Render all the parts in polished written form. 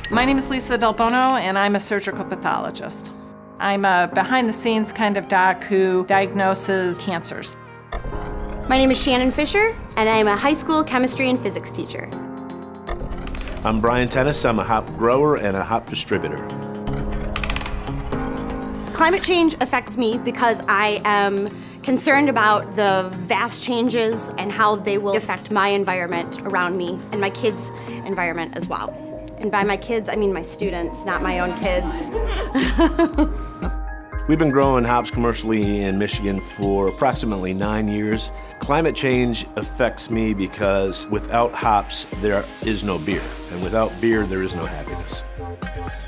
My name is Lisa Del Bono, and I'm a surgical pathologist. I'm a behind-the-scenes kind of doc who diagnoses cancers. My name is Shannon Fisher, and I'm a high school chemistry and physics teacher. I'm Brian Tennis. I'm a hop grower and a hop distributor. Climate change affects me because I am concerned about the vast changes and how they will affect my environment around me and my kids' environment as well. And by my kids, I mean my students, not my own kids. We've been growing hops commercially in Michigan for approximately 9 years. Climate change affects me because without hops, there is no beer. And without beer, there is no happiness.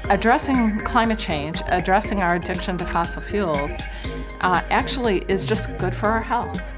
Addressing climate change, addressing our addiction to fossil fuels, actually is just good for our health.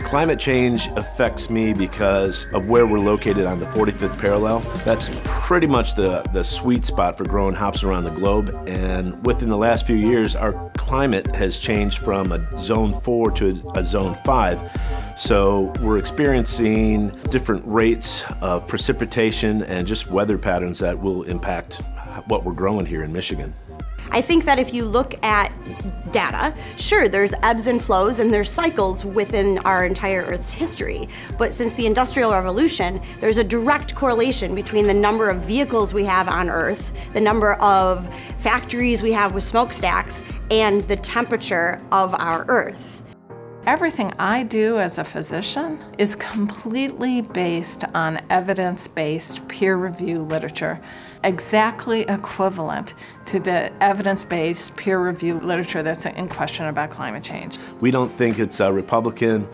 Climate change affects me because of where we're located on the 45th parallel. That's pretty much the sweet spot for growing hops around the globe. And within the last few years, our climate has changed from a zone 4 to a zone 5. So we're experiencing different rates of precipitation and just weather patterns that will impact what we're growing here in Michigan. I think that if you look at data, sure, there's ebbs and flows and there's cycles within our entire Earth's history. But since the Industrial Revolution, there's a direct correlation between the number of vehicles we have on Earth, the number of factories we have with smokestacks, and the temperature of our Earth. Everything I do as a physician is completely based on evidence-based peer-reviewed literature, exactly equivalent to the evidence-based peer-reviewed literature that's in question about climate change. We don't think it's a Republican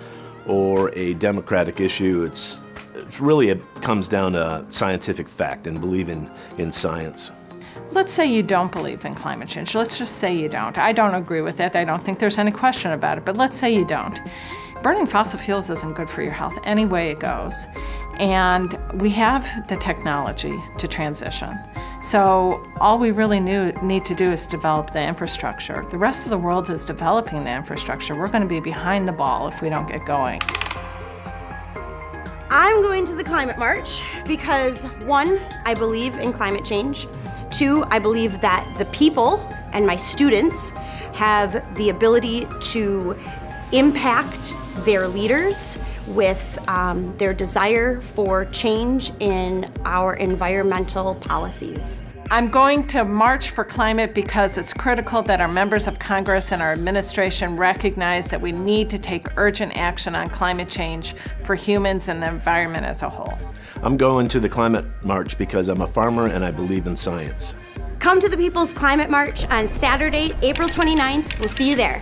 or a Democratic issue. It's really, it comes down to scientific fact and believing in science. Let's say you don't believe in climate change. Let's just say you don't. I don't agree with it. I don't think there's any question about it, but let's say you don't. Burning fossil fuels isn't good for your health any way it goes. And we have the technology to transition. So all we really need to do is develop the infrastructure. The rest of the world is developing the infrastructure. We're going to be behind the ball if we don't get going. I'm going to the climate march because 1, I believe in climate change. 2, I believe that the people and my students have the ability to impact their leaders with their desire for change in our environmental policies. I'm going to march for climate because it's critical that our members of Congress and our administration recognize that we need to take urgent action on climate change for humans and the environment as a whole. I'm going to the climate march because I'm a farmer and I believe in science. Come to the People's Climate March on Saturday, April 29th. We'll see you there.